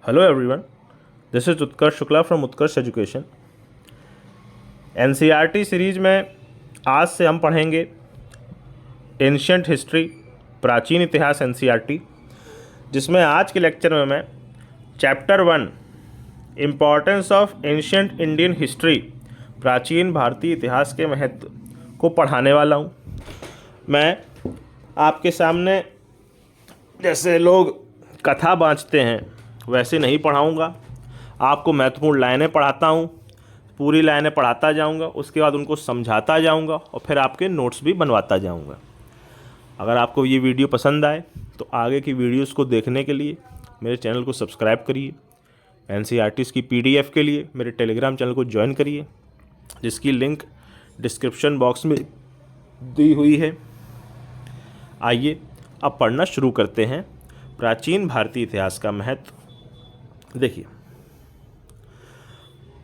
Hello everyone, this is Utkarsh Shukla from Utkarsh education. NCERT series में आज से हम पढ़ेंगे एंशिएंट हिस्ट्री, प्राचीन इतिहास एनसीईआरटी, जिसमें आज के लेक्चर में मैं chapter 1 importance of ancient Indian history, प्राचीन भारतीय इतिहास के महत्व को पढ़ाने वाला हूँ। मैं आपके सामने जैसे लोग कथा बाँचते हैं वैसे नहीं पढ़ाऊँगा, आपको महत्वपूर्ण लाइनें पढ़ाता हूँ, पूरी लाइनें पढ़ाता जाऊँगा, उसके बाद उनको समझाता जाऊँगा और फिर आपके नोट्स भी बनवाता जाऊँगा। अगर आपको ये वीडियो पसंद आए तो आगे की वीडियोस को देखने के लिए मेरे चैनल को सब्सक्राइब करिए। एनसीईआरटीज़ की पीडीएफ के लिए मेरे टेलीग्राम चैनल को ज्वाइन करिए, जिसकी लिंक डिस्क्रिप्शन बॉक्स में दी हुई है। आइए अब पढ़ना शुरू करते हैं प्राचीन भारतीय इतिहास का महत्व। देखिए,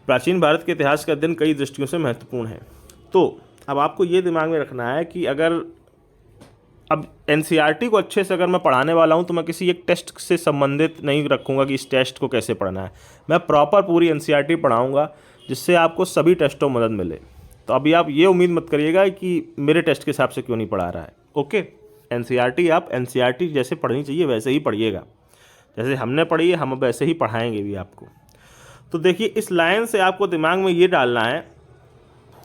प्राचीन भारत के इतिहास का अध्ययन कई दृष्टियों से महत्वपूर्ण है। तो अब आपको ये दिमाग में रखना है कि अगर अब एनसीईआरटी को अच्छे से अगर मैं पढ़ाने वाला हूँ तो मैं किसी एक टेस्ट से संबंधित नहीं रखूँगा कि इस टेस्ट को कैसे पढ़ना है। मैं प्रॉपर पूरी एनसीईआरटी पढ़ाऊँगा जिससे आपको सभी टेस्टों में मदद मिले। तो अभी आप ये उम्मीद मत करिएगा कि मेरे टेस्ट के हिसाब से क्यों नहीं पढ़ा रहा है। ओके, एनसीईआरटी आप एनसीईआरटी जैसे पढ़नी चाहिए वैसे ही पढ़िएगा, जैसे हमने पढ़ी है हम वैसे ही पढ़ाएंगे भी आपको। तो देखिए, इस लाइन से आपको दिमाग में ये डालना है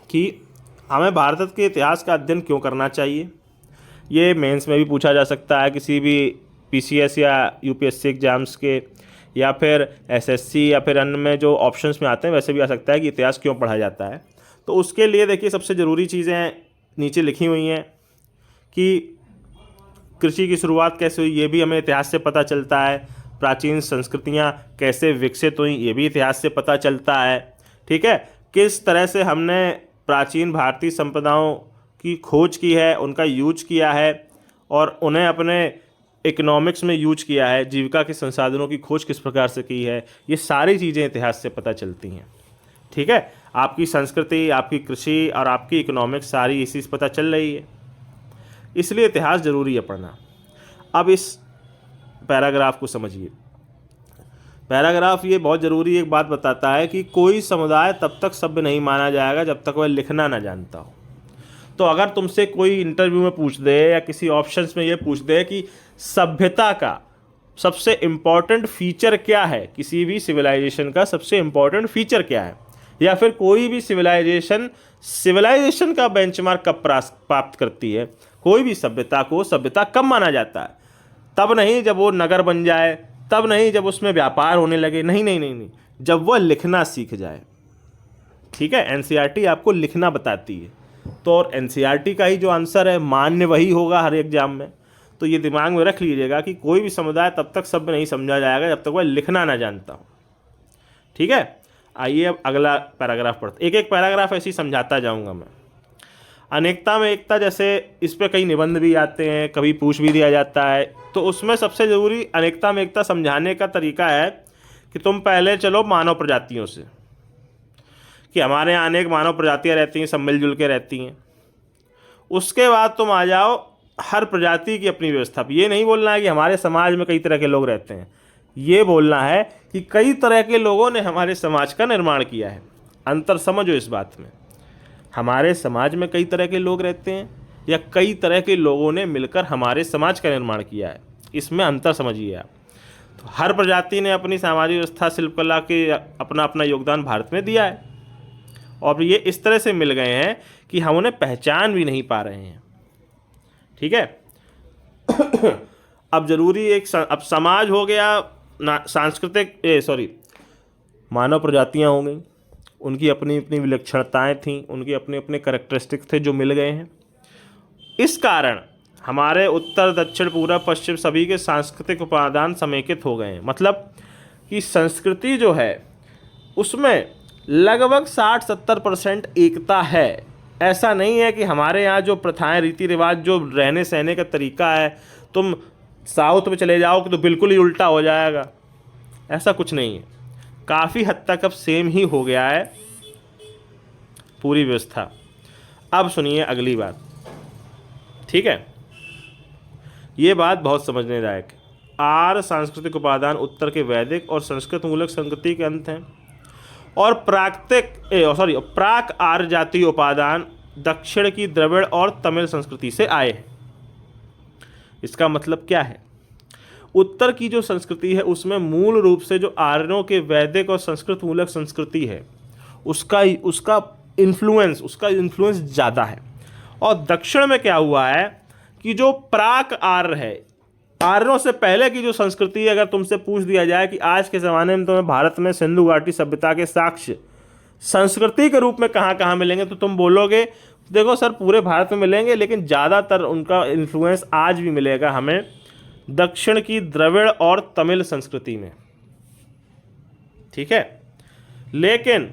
कि हमें भारत के इतिहास का अध्ययन क्यों करना चाहिए। ये मेंस में भी पूछा जा सकता है, किसी भी पीसीएस या यूपीएससी एग्जाम्स के, या फिर एसएससी या फिर अन्य में जो ऑप्शंस में आते हैं वैसे भी आ सकता है कि इतिहास क्यों पढ़ा जाता है। तो उसके लिए देखिए, सबसे ज़रूरी चीज़ें नीचे लिखी हुई हैं कि कृषि की शुरुआत कैसे हुई, ये भी हमें इतिहास से पता चलता है। प्राचीन संस्कृतियाँ कैसे विकसित हुई, ये भी इतिहास से पता चलता है। ठीक है, किस तरह से हमने प्राचीन भारतीय संपदाओं की खोज की है, उनका यूज किया है और उन्हें अपने इकोनॉमिक्स में यूज किया है, जीविका के संसाधनों की खोज किस प्रकार से की है, ये सारी चीज़ें इतिहास से पता चलती हैं। ठीक है, आपकी संस्कृति, आपकी कृषि और आपकी इकोनॉमिक्स सारी इसी से पता चल रही है, इसलिए इतिहास ज़रूरी है पढ़ना। अब इस पैराग्राफ को समझिए। पैराग्राफ ये बहुत ज़रूरी एक बात बताता है कि कोई समुदाय तब तक सभ्य नहीं माना जाएगा जब तक वह लिखना ना जानता हो। तो अगर तुमसे कोई इंटरव्यू में पूछ दे या किसी ऑप्शंस में ये पूछ दे कि सभ्यता का सबसे इम्पॉर्टेंट फीचर क्या है, किसी भी सिविलाइजेशन का सबसे इम्पॉर्टेंट फीचर क्या है, या फिर कोई भी सिविलाइजेशन का बेंचमार्क कब प्राप्त करती है, कोई भी सभ्यता को सभ्यता कब माना जाता है, तब नहीं जब वो नगर बन जाए, तब नहीं जब उसमें व्यापार होने लगे, नहीं नहीं नहीं नहीं, जब वह लिखना सीख जाए। ठीक है, एनसीईआरटी आपको लिखना बताती है। तो और एनसीईआरटी का ही जो आंसर है मान्य वही होगा हर एग्जाम में। तो ये दिमाग में रख लीजिएगा कि कोई भी समुदाय तब तक सभ्य नहीं समझा जाएगा जब तक वह लिखना ना जानता हो। ठीक है, आइए अब अगला पैराग्राफ पढ़ते। एक एक पैराग्राफ ऐसे ही समझाता जाऊँगा मैं। अनेकता में एकता, जैसे इस पर कई निबंध भी आते हैं, कभी पूछ भी दिया जाता है, तो उसमें सबसे ज़रूरी अनेकता में एकता समझाने का तरीका है कि तुम पहले चलो मानव प्रजातियों से, कि हमारे यहाँ अनेक मानव प्रजातियाँ रहती हैं, सब मिलजुल के रहती हैं। उसके बाद तुम आ जाओ हर प्रजाति की अपनी व्यवस्था पर। ये नहीं बोलना है कि हमारे समाज में कई तरह के लोग रहते हैं, ये बोलना है कि कई तरह के लोगों ने हमारे समाज का निर्माण किया है। अंतर समझो इस बात में, हमारे समाज में कई तरह के लोग रहते हैं या कई तरह के लोगों ने मिलकर हमारे समाज का निर्माण किया है, इसमें अंतर समझिए आप। तो हर प्रजाति ने अपनी सामाजिक व्यवस्था, शिल्पकला के अपना अपना योगदान भारत में दिया है, और ये इस तरह से मिल गए हैं कि हम उन्हें पहचान भी नहीं पा रहे हैं। ठीक है अब जरूरी अब समाज हो गया, मानव प्रजातियाँ हो गई, उनकी अपनी अपनी विलक्षणताएँ थीं, उनके अपने अपने करैक्टरिस्टिक थे जो मिल गए हैं। इस कारण हमारे उत्तर, दक्षिण, पूर्व, पश्चिम सभी के सांस्कृतिक उपादान समेकित हो गए हैं। मतलब कि संस्कृति जो है उसमें लगभग 60-70% एकता है। ऐसा नहीं है कि हमारे यहाँ जो प्रथाएं, रीति रिवाज, जो रहने सहने का तरीका है, तुम साउथ में चले जाओ कि तो बिल्कुल ही उल्टा हो जाएगा, ऐसा कुछ नहीं है। काफ़ी हद तक अब सेम ही हो गया है पूरी व्यवस्था। अब सुनिए अगली बात। ठीक है, ये बात बहुत समझने लायक है। आर्य सांस्कृतिक उपादान उत्तर के वैदिक और संस्कृत मूलक संस्कृति के अंत हैं, और प्राक आर्य जातीय उपादान दक्षिण की द्रविड़ और तमिल संस्कृति से आए हैं। इसका मतलब क्या है? उत्तर की जो संस्कृति है उसमें मूल रूप से जो आर्यों के वैदिक और संस्कृत मूलक संस्कृति है उसका इन्फ्लुएंस ज़्यादा है। और दक्षिण में क्या हुआ है कि जो प्राक आर्य है, आर्यों से पहले की जो संस्कृति, अगर तुमसे पूछ दिया जाए कि आज के ज़माने में तुम्हें भारत में सिंधु घाटी सभ्यता के साक्ष्य संस्कृति के रूप में कहाँ कहाँ मिलेंगे, तो तुम बोलोगे देखो सर पूरे भारत में मिलेंगे, लेकिन ज़्यादातर उनका इन्फ्लुएंस आज भी मिलेगा हमें दक्षिण की द्रविड़ और तमिल संस्कृति में। ठीक है, लेकिन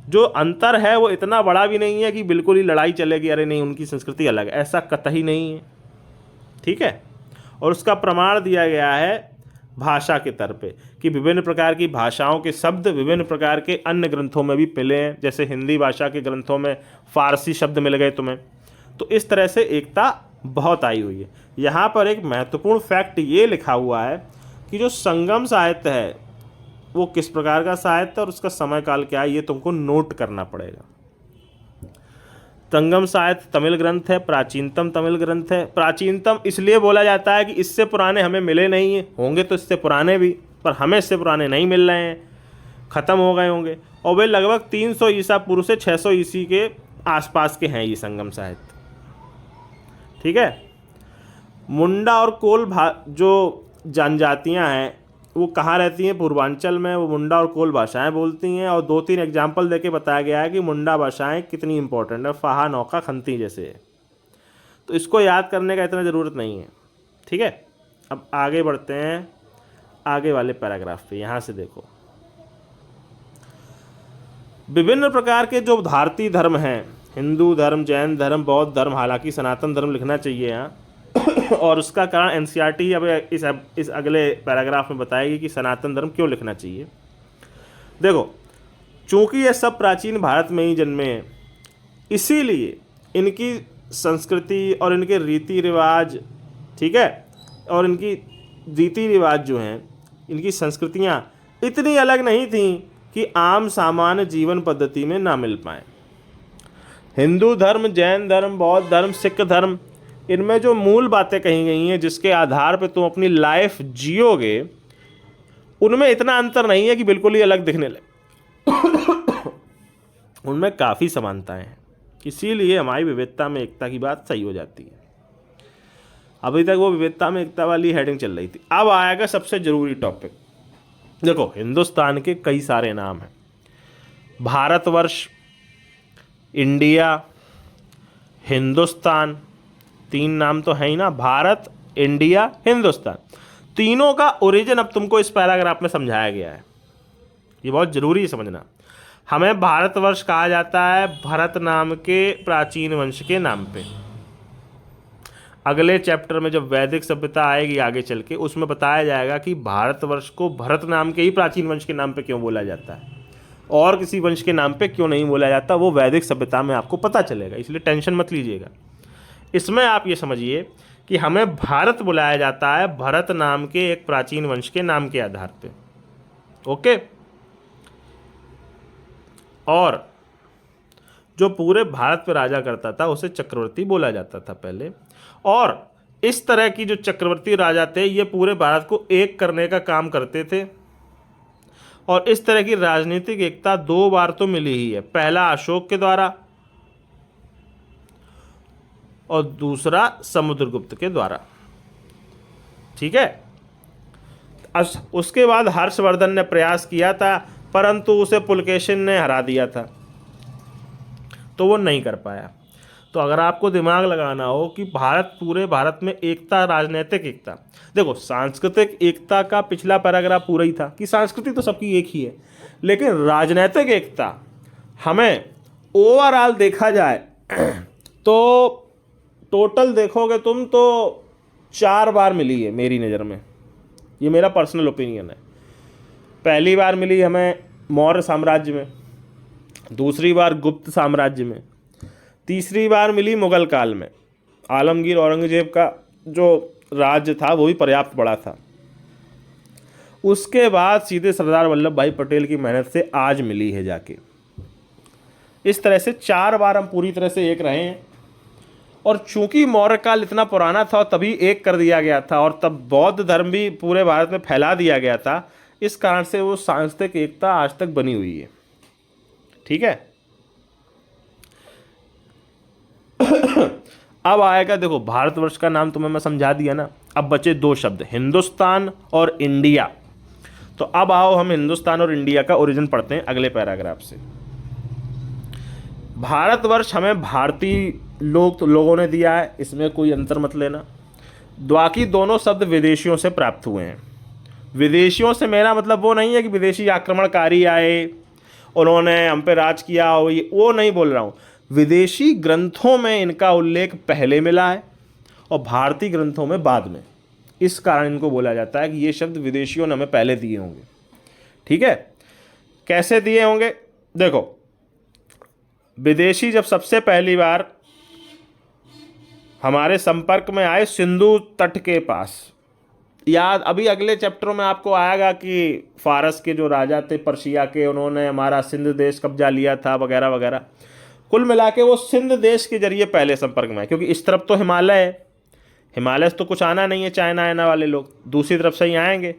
जो अंतर है वो इतना बड़ा भी नहीं है कि बिल्कुल ही लड़ाई चलेगी, अरे नहीं उनकी संस्कृति अलग है, ऐसा कतई नहीं है। ठीक है, और उसका प्रमाण दिया गया है भाषा के तौर पे कि विभिन्न प्रकार की भाषाओं के शब्द विभिन्न प्रकार के अन्य ग्रंथों में भी मिले हैं। जैसे हिंदी भाषा के ग्रंथों में फारसी शब्द मिल गए तुम्हें, तो इस तरह से एकता बहुत आई हुई है। यहाँ पर एक महत्वपूर्ण फैक्ट ये लिखा हुआ है कि जो संगम साहित्य है वो किस प्रकार का साहित्य है और उसका समय काल क्या है, ये तुमको नोट करना पड़ेगा। संगम साहित्य तमिल ग्रंथ है, प्राचीनतम तमिल ग्रंथ है। प्राचीनतम इसलिए बोला जाता है कि इससे पुराने हमें मिले नहीं हैं, होंगे तो इससे पुराने भी, पर हमें इससे पुराने नहीं मिल रहे हैं, ख़त्म हो गए होंगे। और वे लगभग 300 ईसा पूर्व से 600 ईसी के आसपास के हैं ये संगम साहित्य। ठीक है, मुंडा और कोल जो जनजातियां हैं वो कहाँ रहती हैं? पूर्वांचल में। वो मुंडा और कोल भाषाएं बोलती हैं, और 2-3 एग्जाम्पल देके बताया गया है कि मुंडा भाषाएं कितनी इंपॉर्टेंट है, फाहा, नौका, खंती जैसे है। तो इसको याद करने का इतना ज़रूरत नहीं है। ठीक है, अब आगे बढ़ते हैं आगे वाले पैराग्राफ पे। यहाँ से देखो, विभिन्न प्रकार के जो भारतीय धर्म हैं, हिंदू धर्म, जैन धर्म, बौद्ध धर्म, हालांकि सनातन धर्म लिखना चाहिए यहाँ और उसका कारण एनसीईआरटी अब इस अगले पैराग्राफ में बताएगी कि सनातन धर्म क्यों लिखना चाहिए। देखो, चूंकि ये सब प्राचीन भारत में ही जन्मे हैं, इसीलिए इनकी संस्कृति और इनके रीति रिवाज, ठीक है, और इनकी रीति रिवाज जो हैं, इनकी संस्कृतियाँ इतनी अलग नहीं थीं कि आम सामान्य जीवन पद्धति में ना मिल पाएँ। हिंदू धर्म, जैन धर्म, बौद्ध धर्म, सिख धर्म, इनमें जो मूल बातें कही गई हैं जिसके आधार पर तुम अपनी लाइफ जियोगे, उनमें इतना अंतर नहीं है कि बिल्कुल ही अलग दिखने लगे। उनमें काफ़ी समानताएं हैं, इसीलिए हमारी विविधता में एकता की बात सही हो जाती है। अभी तक वो विविधता में एकता वाली हेडिंग चल रही थी। अब आएगा सबसे ज़रूरी टॉपिक। देखो, हिंदुस्तान के कई सारे नाम हैं। भारतवर्ष, इंडिया, हिंदुस्तान, 3 नाम तो है ही ना, भारत, इंडिया, हिंदुस्तान। तीनों का ओरिजिन अब तुमको इस पैराग्राफ में समझाया गया है। ये बहुत ज़रूरी है समझना। हमें भारतवर्ष कहा जाता है भरत नाम के प्राचीन वंश के नाम पे। अगले चैप्टर में जब वैदिक सभ्यता आएगी आगे चल के, उसमें बताया जाएगा कि भारतवर्ष को भरत नाम के ही प्राचीन वंश के नाम पे क्यों बोला जाता है और किसी वंश के नाम पे क्यों नहीं बोला जाता, वो वैदिक सभ्यता में आपको पता चलेगा, इसलिए टेंशन मत लीजिएगा। इसमें आप ये समझिए कि हमें भारत बुलाया जाता है भरत नाम के एक प्राचीन वंश के नाम के आधार पे। ओके, और जो पूरे भारत पे राजा करता था उसे चक्रवर्ती बोला जाता था पहले। और इस तरह की जो चक्रवर्ती राजा थे ये पूरे भारत को एक करने का काम करते थे। और इस तरह की राजनीतिक एकता 2 बार तो मिली ही है, पहला अशोक के द्वारा और दूसरा समुद्रगुप्त के द्वारा। ठीक है, उसके बाद हर्षवर्धन ने प्रयास किया था, परंतु उसे पुलकेशिन ने हरा दिया था, तो वो नहीं कर पाया। तो अगर आपको दिमाग लगाना हो कि पूरे भारत में एकता, राजनीतिक एकता, देखो सांस्कृतिक एकता का पिछला पैराग्राफ पूरा ही था कि संस्कृति तो सबकी एक ही है, लेकिन राजनीतिक एकता हमें ओवरऑल देखा जाए तो टोटल देखोगे तुम तो 4 बार मिली है मेरी नज़र में। ये मेरा पर्सनल ओपिनियन है। पहली बार मिली हमें मौर्य साम्राज्य में, दूसरी बार गुप्त साम्राज्य में, तीसरी बार मिली मुगल काल में। आलमगीर औरंगजेब का जो राज्य था वो भी पर्याप्त बड़ा था, उसके बाद सीधे सरदार वल्लभ भाई पटेल की मेहनत से आज मिली है जाके। इस तरह से 4 बार हम पूरी तरह से एक रहे हैं। और चूंकि मौर्य काल इतना पुराना था और तभी एक कर दिया गया था और तब बौद्ध धर्म भी पूरे भारत में फैला दिया गया था, इस कारण से वो सांस्कृतिक एकता आज तक बनी हुई है। ठीक है। अब आएगा, देखो भारतवर्ष का नाम तुम्हें मैं समझा दिया ना। अब बचे 2 शब्द, हिंदुस्तान और इंडिया। तो अब आओ हम हिंदुस्तान और इंडिया का ओरिजिन पढ़ते हैं अगले पैराग्राफ से। भारतवर्ष हमें भारतीय लोगों ने दिया है, इसमें कोई अंतर मत लेना। बाकी दोनों शब्द विदेशियों से प्राप्त हुए हैं। विदेशियों से मेरा मतलब वो नहीं है कि विदेशी आक्रमणकारी आए, उन्होंने हम पे राज किया हो, वो नहीं बोल रहा हूँ। विदेशी ग्रंथों में इनका उल्लेख पहले मिला है और भारतीय ग्रंथों में बाद में। इस कारण इनको बोला जाता है कि ये शब्द विदेशियों ने हमें पहले दिए होंगे। ठीक है। कैसे दिए होंगे? देखो, विदेशी जब सबसे पहली बार हमारे संपर्क में आए सिंधु तट के पास, याद अभी अगले चैप्टरों में आपको आएगा कि फारस के जो राजा थे पर्शिया के, उन्होंने हमारा सिंध देश कब्जा लिया था वगैरह वगैरह। कुल मिला के वो सिंध देश के जरिए पहले संपर्क में आए, क्योंकि इस तरफ तो हिमालय है, हिमालय से तो कुछ आना नहीं है, चाइना आना वाले लोग दूसरी तरफ से ही आएंगे।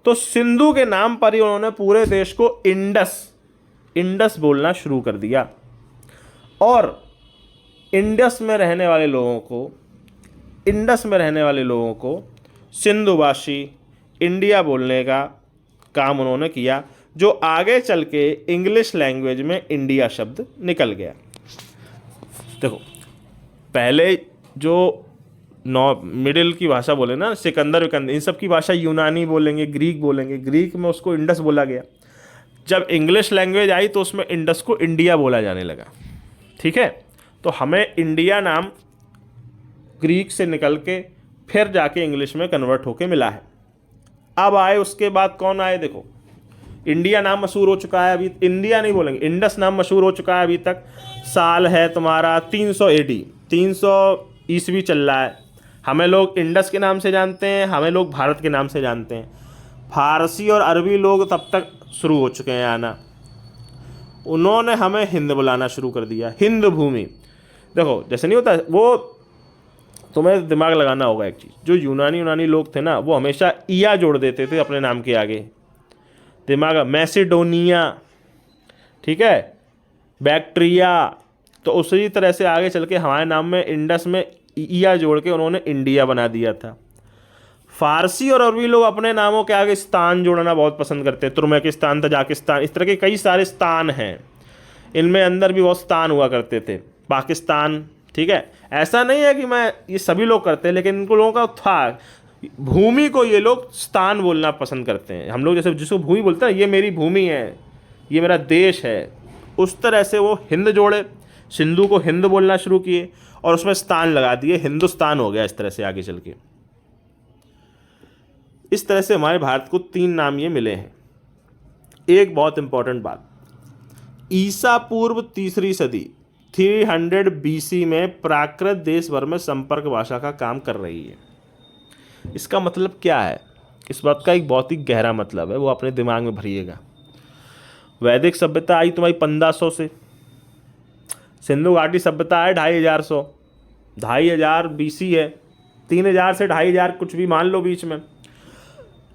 तो सिंधु के नाम पर ही उन्होंने पूरे देश को इंडस बोलना शुरू कर दिया। और इंडस में रहने वाले लोगों को सिंधुभाषी इंडिया बोलने का काम उन्होंने किया, जो आगे चल के इंग्लिश लैंग्वेज में इंडिया शब्द निकल गया। देखो, पहले जो मिडिल की भाषा बोले ना, सिकंदर विकंदर, इन सब की भाषा यूनानी बोलेंगे, ग्रीक बोलेंगे। ग्रीक में उसको इंडस बोला गया। जब इंग्लिश लैंग्वेज आई तो उसमें इंडस को इंडिया बोला जाने लगा। ठीक है। तो हमें इंडिया नाम ग्रीक से निकल के फिर जाके इंग्लिश में कन्वर्ट होके मिला है। अब आए उसके बाद कौन आए? देखो, इंडिया नाम मशहूर हो चुका है, अभी इंडिया नहीं बोलेंगे, इंडस नाम मशहूर हो चुका है अभी तक। साल है तुम्हारा 300 AD, 300 ईस्वी चल रहा है। हमें लोग इंडस के नाम से जानते हैं, हमें लोग भारत के नाम से जानते हैं। फारसी और अरबी लोग तब तक शुरू हो चुके हैं आना। उन्होंने हमें हिंद बुलाना शुरू कर दिया, हिंद भूमि। देखो, जैसे नहीं होता, वो तुम्हें दिमाग लगाना होगा एक चीज़, जो यूनानी लोग थे ना, वो हमेशा इया जोड़ देते थे अपने नाम के आगे। दिमाग, मैसिडोनिया, ठीक है, बैक्ट्रिया। तो उसी तरह से आगे चल के हमारे नाम में इंडस में इया जोड़ के उन्होंने इंडिया बना दिया था। फारसी और अरबी लोग अपने नामों के आगे स्थान जोड़ना बहुत पसंद करते हैं। तुर्कमेनिस्तान, तजाकिस्तान, इस तरह के कई सारे स्थान हैं। इनमें अंदर भी बहुत स्थान हुआ करते थे, पाकिस्तान। ठीक है। ऐसा नहीं है कि मैं ये सभी लोग करते हैं, लेकिन इनको लोगों का था, भूमि को ये लोग स्थान बोलना पसंद करते हैं। हम लोग जैसे जिसको भूमि बोलते हैं, ये मेरी भूमि है, ये मेरा देश है, उस तरह से वो हिंद जोड़े, सिंधु को हिंद बोलना शुरू किए और उसमें स्थान लगा दिए, हिंदुस्तान हो गया। इस तरह से आगे चल के इस तरह से हमारे भारत को 3 नाम ये मिले हैं। एक बहुत इंपॉर्टेंट बात, ईसा पूर्व 3री सदी 300 BC में प्राकृत देश भर में संपर्क भाषा का काम कर रही है। इसका मतलब क्या है? इस बात का एक बहुत ही गहरा मतलब है, वो अपने दिमाग में भरिएगा। वैदिक सभ्यता आई तुम्हारी 1500 से, सिंधु घाटी सभ्यता है 2500 BC है, 3000 से 2500 कुछ भी मान लो बीच में।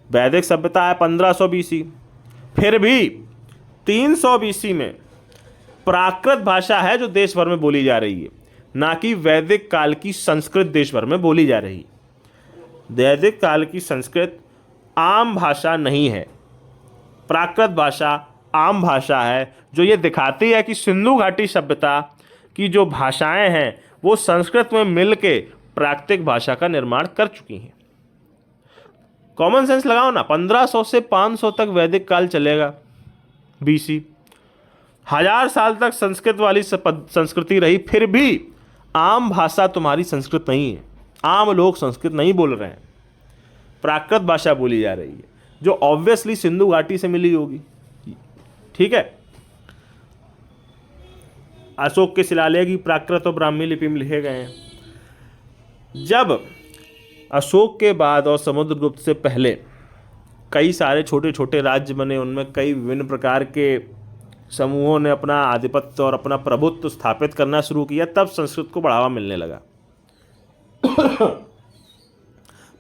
वैदिक सभ्यता है 1500 BC। फिर भी 300 BC में प्राकृत भाषा है जो देश भर में बोली जा रही है, ना कि वैदिक काल की संस्कृत देश भर में बोली जा रही है। वैदिक काल की संस्कृत आम भाषा नहीं है, प्राकृत भाषा आम भाषा है, जो ये दिखाती है कि सिंधु घाटी सभ्यता की जो भाषाएं हैं वो संस्कृत में मिलके प्राकृतिक भाषा का निर्माण कर चुकी हैं। कॉमन सेंस लगाओ ना, 1500 से 500 तक वैदिक काल चलेगा BC, 1000 साल तक संस्कृत वाली संस्कृति रही, फिर भी आम भाषा तुम्हारी संस्कृत नहीं है। आम लोग संस्कृत नहीं बोल रहे हैं, प्राकृत भाषा बोली जा रही है, जो ऑब्वियसली सिंधु घाटी से मिली होगी। ठीक है। अशोक के शिलालेख की प्राकृत और ब्राह्मी लिपि में लिखे गए हैं। जब अशोक के बाद और समुद्रगुप्त से पहले कई सारे छोटे छोटे राज्य बने, उनमें कई विभिन्न प्रकार के समूहों ने अपना आधिपत्य और अपना प्रभुत्व स्थापित करना शुरू किया, तब संस्कृत को बढ़ावा मिलने लगा।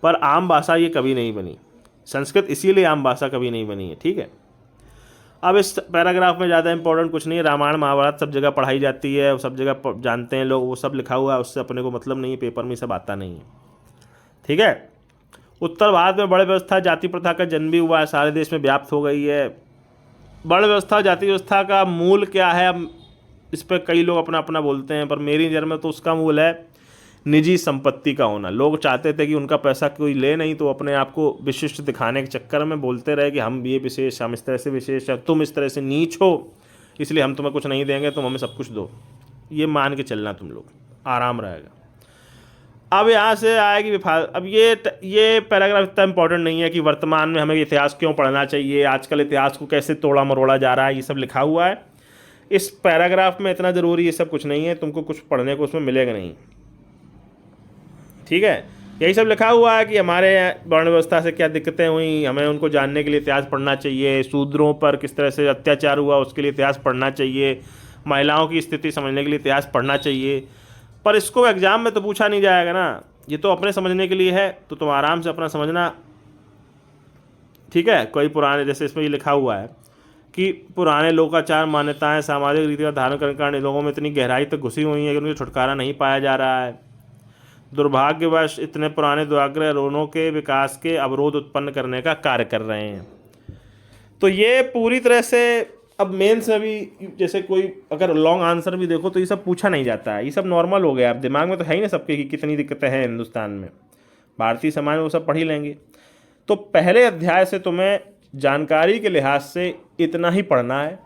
पर आम भाषा ये कभी नहीं बनी, संस्कृत इसीलिए आम भाषा कभी नहीं बनी है, ठीक है। अब इस पैराग्राफ में ज़्यादा इंपॉर्टेंट कुछ नहीं है, रामायण महाभारत सब जगह पढ़ाई जाती है, सब जगह जानते हैं लोग, वो सब लिखा हुआ है, उससे अपने को मतलब नहीं है, पेपर में सब आता नहीं है, ठीक है। उत्तर भारत में बड़े व्यवस्था जाति प्रथा का जन्म भी हुआ है, सारे देश में व्याप्त हो गई है। बड़े व्यवस्था जाति व्यवस्था का मूल क्या है, अब इस पर कई लोग अपना अपना बोलते हैं, पर मेरी नज़र में तो उसका मूल है निजी संपत्ति का होना। लोग चाहते थे कि उनका पैसा कोई ले नहीं, तो अपने आप को विशिष्ट दिखाने के चक्कर में बोलते रहे कि हम ये विशेष, हम इस तरह से विशेष, तुम इस तरह से नीच हो, इसलिए हम तुम्हें कुछ नहीं देंगे, तुम हमें सब कुछ दो। ये मान के चलना तुम लोग, आराम रहेगा। अब यहाँ से आएगी अब ये पैराग्राफ इतना इंपॉर्टेंट नहीं है कि वर्तमान में हमें इतिहास क्यों पढ़ना चाहिए, आजकल इतिहास को कैसे तोड़ा मरोड़ा जा रहा है, ये सब लिखा हुआ है इस पैराग्राफ में। इतना ज़रूरी ये सब कुछ नहीं है, तुमको कुछ पढ़ने को उसमें मिलेगा नहीं, ठीक है। यही सब लिखा हुआ है कि हमारे वर्ण व्यवस्था से क्या दिक्कतें हुई, हमें उनको जानने के लिए इतिहास पढ़ना चाहिए, शूद्रों पर किस तरह से अत्याचार हुआ उसके लिए इतिहास पढ़ना चाहिए, महिलाओं की स्थिति समझने के लिए इतिहास पढ़ना चाहिए। पर इसको एग्ज़ाम में तो पूछा नहीं जाएगा ना, ये तो अपने समझने के लिए है, तो तुम आराम से अपना समझना, ठीक है। कोई पुराने, जैसे इसमें ये लिखा हुआ है कि पुराने लोकाचार, मान्यताएं, सामाजिक रीति का धारण करने कारण लोगों में इतनी गहराई तक घुसी हुई है कि उनके छुटकारा नहीं पाया जा रहा है। दुर्भाग्यवश इतने पुराने दुराग्रह रोनों के विकास के अवरोध उत्पन्न करने का कार्य कर रहे हैं। तो ये पूरी तरह से अब मेंस में भी, जैसे कोई अगर लॉन्ग आंसर भी देखो तो ये सब पूछा नहीं जाता है, ये सब नॉर्मल हो गया। अब दिमाग में तो है ही ना सबके कि कितनी दिक्कतें हैं हिंदुस्तान में, भारतीय समाज में, वो सब पढ़ ही लेंगे। तो पहले अध्याय से तुम्हें जानकारी के लिहाज से इतना ही पढ़ना है।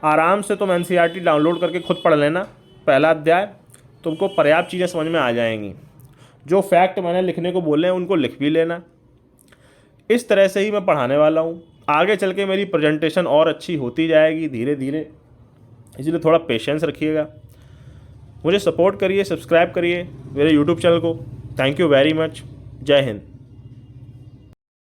आराम से तुम NCERT डाउनलोड करके खुद पढ़ लेना, पहला अध्याय तुमको पर्याप्त चीज़ें समझ में आ जाएंगी। जो फैक्ट मैंने लिखने को बोले हैं उनको लिख भी लेना। इस तरह से ही मैं पढ़ाने वाला हूँ। आगे चल के मेरी प्रेजेंटेशन और अच्छी होती जाएगी धीरे धीरे, इसलिए थोड़ा पेशेंस रखिएगा। मुझे सपोर्ट करिए, सब्सक्राइब करिए मेरे YouTube चैनल को। Thank you very much. जय हिंद।